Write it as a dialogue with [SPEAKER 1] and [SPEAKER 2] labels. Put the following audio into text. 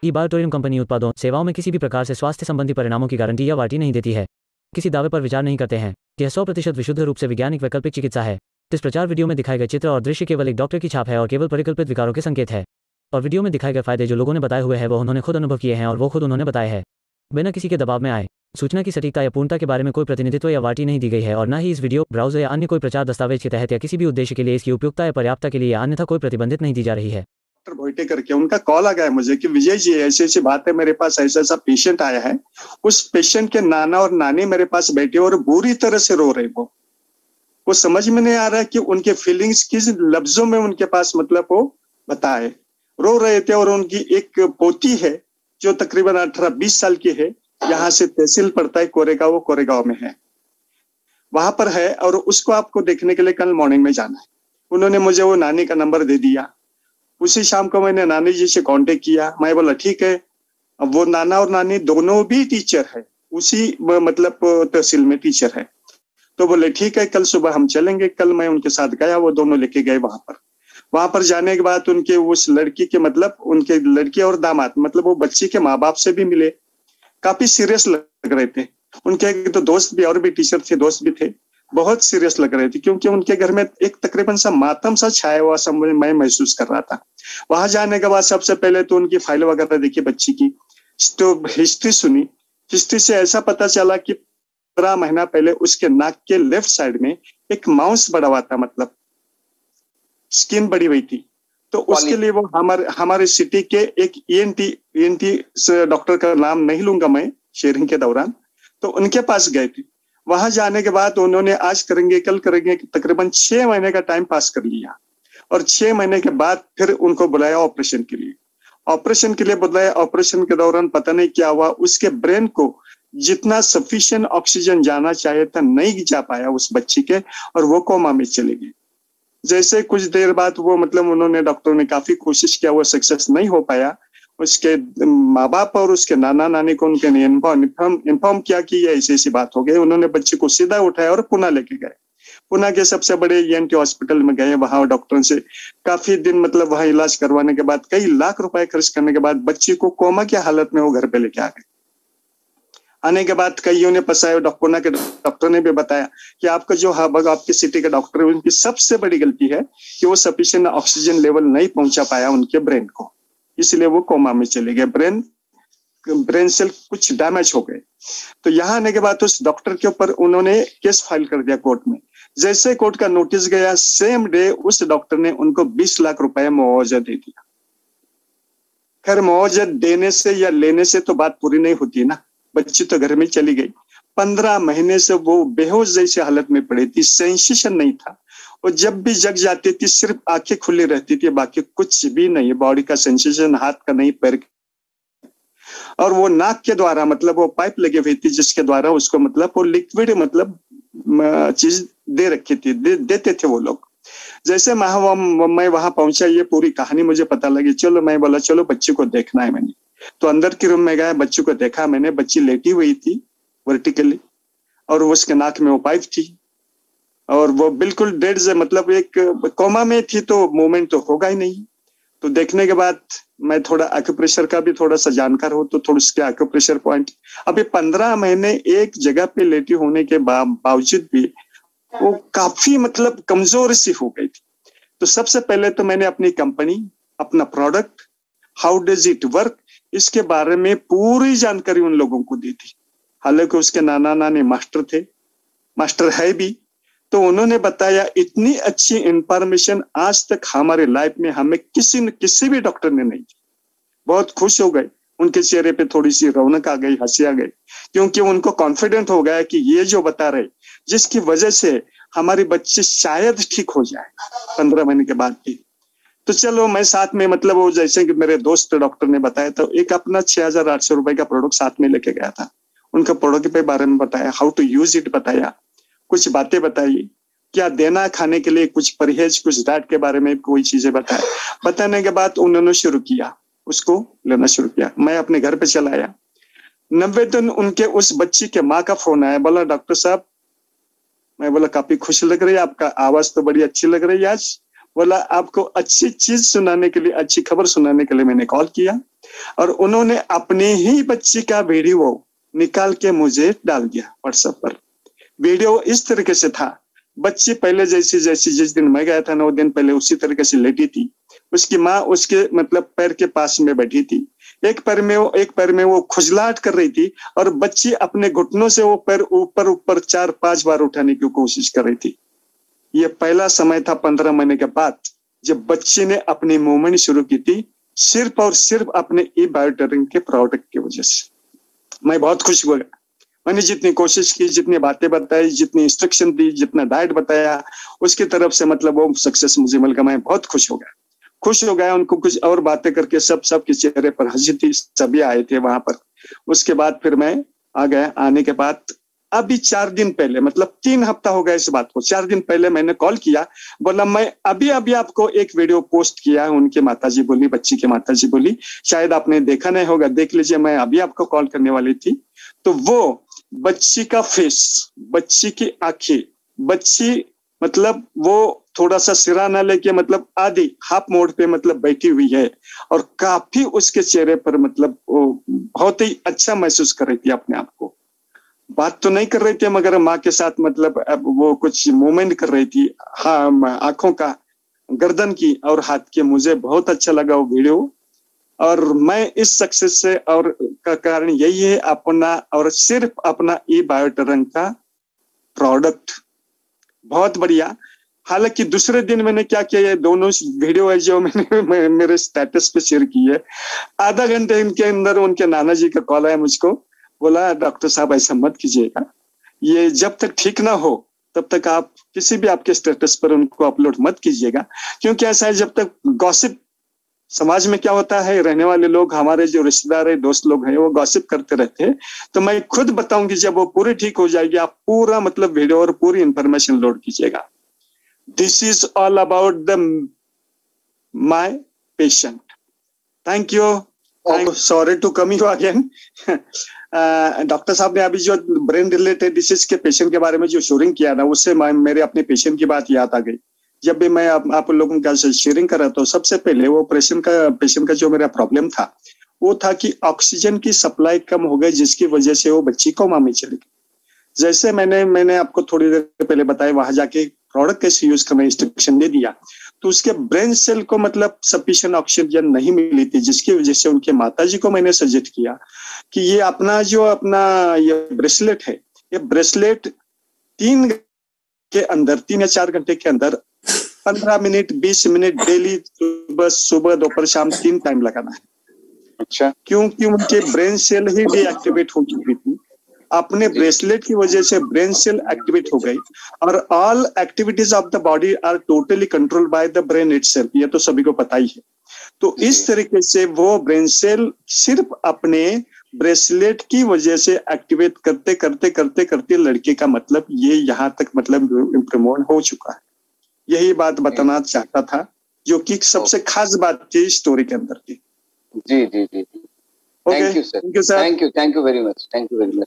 [SPEAKER 1] ई-बायोटोरियम company उत्पादों सेवाओं में किसी भी प्रकार से स्वास्थ्य संबंधी परिणामों की गारंटी या वारंटी नहीं देती है। किसी दावे पर विचार नहीं करते हैं। यह 100% विशुद्ध रूप से वैज्ञानिक वैकल्पिक चिकित्सा है। इस प्रचार वीडियो में दिखाए गए चित्र और दृश्य केवल एक डॉक्टर की छाप है और केवल परिकल्पित विकारों के संकेत है। और वीडियो में दिखाए गए फायदे जो लोगों ने बताए हुए हैं वो उन्होंने खुद अनुभव किए हैं और वो खुद उन्होंने बताए हैं। बिना किसी के दबाव में आए सूचना की सटीकता या पूर्णता के बारे में कोई प्रतिनिधित्व या वारंटी नहीं दी गई है और न ही इस वीडियो ब्राउज़र या अन्य कोई प्रचार दस्तावेज के तहत या किसी भी उद्देश्य के लिए इसकी उपयुक्तता या पर्याप्तता के लिए या अन्यथा कोई प्रतिबंधित नहीं दी जा रही है।
[SPEAKER 2] डॉक्टर भोइटे करके उनका कॉल आ गया है मुझे कि विजय जी ऐसी ऐसी बात है, मेरे पास ऐसा ऐसा पेशेंट आया है। उस पेशेंट के नाना और नानी मेरे पास बैठे और बुरी तरह से रो रहे। वो समझ में नहीं आ रहा है कि उनके फीलिंग्स किस लफ्जों में उनके पास मतलब वो बताए। रो रहे थे और उनकी एक पोती है जो तकरीबन 18-20 साल की है। यहाँ से तहसील पड़ता है कोरेगांव, वो कोरेगांव में है, वहां पर है और उसको आपको देखने के लिए कल मॉर्निंग में जाना है। उन्होंने मुझे वो नानी का नंबर दे दिया। उसी शाम को मैंने नानी जी से कांटेक्ट किया। मैं बोला ठीक है। अब वो नाना और नानी दोनों भी टीचर है, उसी मतलब तहसील में टीचर है। तो बोले ठीक है, कल सुबह हम चलेंगे। कल मैं उनके साथ गया, वो दोनों लेके गए वहां पर जाने के बाद उनके उस लड़की के मतलब उनके लड़की और दामाद मतलब वो बच्ची के माँ बाप से भी मिले। काफी सीरियस लग रहे थे। उनके एक तो दोस्त भी और भी टीचर थे, दोस्त भी थे, बहुत सीरियस लग रहे थे क्योंकि उनके घर में एक तकरीबन सा मातम सा छाया हुआ सब मैं महसूस कर रहा था। वहां जाने के बाद सबसे पहले तो उनकी फाइल वगैरह देखी बच्ची की, तो हिस्ट्री सुनी। हिस्ट्री से ऐसा पता चला कि 15 महीना पहले उसके नाक के लेफ्ट साइड में एक माउस बड़ा हुआ था, मतलब स्किन बड़ी हुई थी। तो उसके लिए वो हमारे सिटी के एक ईएनटी डॉक्टर का नाम नहीं लूंगा मैं शेयरिंग के दौरान, तो उनके पास गए थे। वहां जाने के बाद उन्होंने आज करेंगे कल करेंगे तकरीबन 6 महीने का टाइम पास कर लिया और 6 महीने के बाद फिर उनको बुलाया ऑपरेशन के लिए। ऑपरेशन के लिए बुलाया। ऑपरेशन के दौरान पता नहीं क्या हुआ, उसके ब्रेन को जितना सफिशिएंट ऑक्सीजन जाना चाहिए था नहीं जा पाया उस बच्ची के और वो कोमा में चली गई। जैसे कुछ देर बाद वो मतलब उन्होंने डॉक्टरों ने काफी कोशिश किया, वो सक्सेस नहीं हो पाया। उसके माँ बाप और उसके नाना नानी को उनके इन्फॉर्म किया कि ये ऐसी ऐसी बात हो गई। उन्होंने बच्चे को सीधा उठाया और पुणे लेके गए। पुणे के सबसे बड़े ईएनटी हॉस्पिटल में गए। वहां डॉक्टरों से काफी दिन मतलब वहां इलाज करवाने के बाद कई लाख रुपए खर्च करने के बाद बच्ची को कोमा की हालत में वो घर पे लेके आ गए। आने के बाद कईयों ने फंसाया। पुणे के डॉक्टर ने भी बताया कि आपका जो आपके सिटी के डॉक्टर है उनकी सबसे बड़ी गलती है कि वो सफिशिएंट ऑक्सीजन लेवल नहीं पहुंचा पाया उनके ब्रेन को, इसलिए वो कोमा में चले गए। ब्रेन सेल कुछ डैमेज हो गए। तो यहाँ आने के बाद उस डॉक्टर के ऊपर उन्होंने केस फाइल कर दिया कोर्ट में। जैसे कोर्ट का नोटिस गया सेम डे उस डॉक्टर ने उनको 20 लाख रुपए मुआवजा दे दिया। खैर मुआवजा देने से या लेने से तो बात पूरी नहीं होती ना, बच्ची तो घर में चली गई। 15 महीने से वो बेहोश जैसी हालत में पड़ी थी, सेंसेशन नहीं था। और जब भी जग जाती थी सिर्फ आंखें खुली रहती थी, बाकी कुछ भी नहीं, बॉडी का सेंसेशन हाथ का नहीं, पैर का। और वो नाक के द्वारा मतलब वो पाइप लगी हुई थी जिसके द्वारा उसको मतलब वो लिक्विड मतलब चीज दे रखी थी, देते थे वो लोग। जैसे मैं वहां पहुंचा, ये पूरी कहानी मुझे पता लगी। चलो मैं बोला चलो बच्ची को देखना है। मैंने तो अंदर के रूम में गया, बच्ची को देखा मैंने। बच्ची लेटी हुई थी वर्टिकली और उसके नाक में वो पाइप थी और वो बिल्कुल डेड से मतलब एक कोमा में थी, तो मूवमेंट तो होगा ही नहीं। तो देखने के बाद मैं थोड़ा एक्यूप्रेशर का भी थोड़ा सा जानकार हूं, तो थोड़ा उसके एक्यूप्रेशर पॉइंट अभी 15 महीने एक जगह पे लेटी होने के बावजूद भी वो काफी मतलब कमजोर सी हो गई थी। तो सबसे पहले तो मैंने अपनी कंपनी, अपना product, how does it work, इसके बारे में पूरी जानकारी उन लोगों को दी थी। हालांकि उसके नाना नानी मास्टर थे, मास्टर है भी, तो उन्होंने बताया इतनी अच्छी इंफॉर्मेशन आज तक हमारे लाइफ में हमें किसी भी डॉक्टर ने नहीं दी। बहुत खुश हो गए, उनके चेहरे पे थोड़ी सी रौनक आ गई, हंसी आ गई, क्योंकि उनको कॉन्फिडेंट हो गया कि ये जो बता रहे जिसकी वजह से हमारी बच्ची शायद ठीक हो जाए 15 महीने के बाद भी। तो चलो मैं साथ में मतलब वो जैसे कि मेरे दोस्त डॉक्टर ने बताया, तो एक अपना 6,800 रुपए का प्रोडक्ट साथ में लेके गया था। उनका प्रोडक्ट के बारे में बताया, हाउ टू यूज इट बताया, कुछ बातें बताई, क्या देना खाने के लिए, कुछ परहेज, कुछ डाइट के बारे में कोई चीजें बताए। बताने के बाद उन्होंने शुरू किया, उसको लेना शुरू किया। मैं अपने घर पे चला आया। 90 दिन उनके उस बच्ची के माँ का फोन आया, बोला डॉक्टर साहब, मैं बोला काफी खुश लग रही है, आपका आवाज तो बड़ी अच्छी लग रही है आज। बोला आपको अच्छी चीज सुनाने के लिए, अच्छी खबर सुनाने के लिए मैंने कॉल किया। और उन्होंने अपने ही बच्ची का वीडियो निकाल के मुझे डाल दिया व्हाट्सएप पर। वीडियो इस तरीके से था, बच्ची पहले जैसी जैसी जिस दिन मैं गया था 9 दिन पहले उसी तरीके से लेटी थी, उसकी माँ उसके मतलब पैर के पास में बैठी थी, एक पैर में वो खुजलाहट कर रही थी और बच्ची अपने घुटनों से वो पैर ऊपर ऊपर 4-5 बार उठाने की कोशिश कर रही थी। ये पहला समय था 15 महीने के बाद जब बच्ची ने अपनी मूवमेंट शुरू की थी, सिर्फ और सिर्फ अपने ई बायोटेरिंग के प्रोडक्ट की वजह से। मैं बहुत खुश हुआ। मैंने जितनी कोशिश की, जितनी बातें बताई, जितनी इंस्ट्रक्शन दी, जितना डाइट बताया, उसकी तरफ से मतलब वो सक्सेस मुझे मिल गया। मैं बहुत खुश हो गया। उनको कुछ और बातें करके सब के चेहरे पर हंसी थी, सभी आए थे वहां पर। उसके बाद फिर मैं आ गया। आने के बाद अभी 4 दिन पहले, मतलब 3 हफ्ता हो गया इस बात को, 4 दिन पहले मैंने कॉल किया, बोला मैं अभी आपको एक वीडियो पोस्ट किया है। उनके माताजी बोली, बच्ची की माताजी बोली, शायद आपने देखा नहीं होगा, देख लीजिए, मैं अभी आपको कॉल करने वाली थी। तो वो बच्ची का फेस, बच्ची की आंखें, बच्ची मतलब वो थोड़ा सा सिरा ना लेके मतलब आधी हाफ मोड़ पे मतलब बैठी हुई है और काफी उसके चेहरे पर मतलब वो बहुत ही अच्छा महसूस कर रही थी अपने आप को। बात तो नहीं कर रही थी मगर माँ के साथ मतलब वो कुछ मूवमेंट कर रही थी, हाँ, आंखों का, गर्दन की और हाथ की। मुझे बहुत अच्छा लगा वो वीडियो और मैं इस सक्सेस से और का कारण यही है अपना और सिर्फ अपना ई बायोटेरिंग का प्रोडक्ट। बहुत बढ़िया। हालांकि दूसरे दिन मैंने क्या किया, ये दोनों वीडियो है जो मैंने मेरे स्टेटस पे शेयर की है, आधा घंटे इनके अंदर उनके नाना जी का कॉल आया मुझको, बोला डॉक्टर साहब ऐसा मत कीजिएगा, ये जब तक ठीक ना हो तब तक आप किसी भी आपके स्टेटस पर उनको अपलोड मत कीजिएगा, क्योंकि ऐसा है जब तक गॉसिप समाज में क्या होता है, रहने वाले लोग, हमारे जो रिश्तेदार है, दोस्त लोग हैं, वो गॉसिप करते रहते हैं। तो मैं खुद बताऊंगी जब वो पूरी ठीक हो जाएगी, आप पूरा मतलब वीडियो और पूरी इंफॉर्मेशन लोड कीजिएगा। This is all about the my patient. Thank you, sorry to come you again. Doctor साहब ने अभी जो ब्रेन रिलेटेड डिसीज के पेशेंट के बारे में जो शेयरिंग किया ना, उससे मेरे अपने पेशेंट की बात याद आ गई। जब भी मैं आप लोगों का शेयरिंग कर रहा था, सबसे पहले वो पेशेंट का जो मेरा प्रॉब्लम था वो था कि ऑक्सीजन की सप्लाई कम हो गई, जिसकी वजह से वो बच्ची कोमा में चली गई। जैसे मैंने आपको थोड़ी देर पहले बताया, वहां जाके प्रोडक्ट कैसे यूज करना इंस्ट्रक्शन दे दिया, तो उसके ब्रेन सेल को मतलब सफिशिएंट ऑक्सीजन नहीं मिली थी, जिसकी वजह से उनके माताजी को मैंने सजेस्ट किया कि ये अपना ये ब्रेसलेट है, ये ब्रेसलेट 3 या 4 घंटे के अंदर 15 मिनट 20 मिनट डेली सुबह दोपहर शाम 3 टाइम लगाना है। अच्छा, क्योंकि उनके ब्रेन सेल ही डीएक्टिवेट हो चुकी थी। अपने ब्रेसलेट की वजह से ब्रेन सेल एक्टिवेट हो गई और all activities of the body are totally controlled by the brain itself, ये तो सभी को पता ही है। तो इस तरीके से वो ब्रेन सेल सिर्फ अपने ब्रेसलेट की वजह से एक्टिवेट करते करते करते करते लड़के का मतलब ये यहाँ तक मतलब इम्प्रूवमेंट हो चुका है। यही बात बताना चाहता था, जो कि सबसे खास बात थी स्टोरी के अंदर की।
[SPEAKER 3] जी जी जी, thank you sir, thank you very much, thank you very much.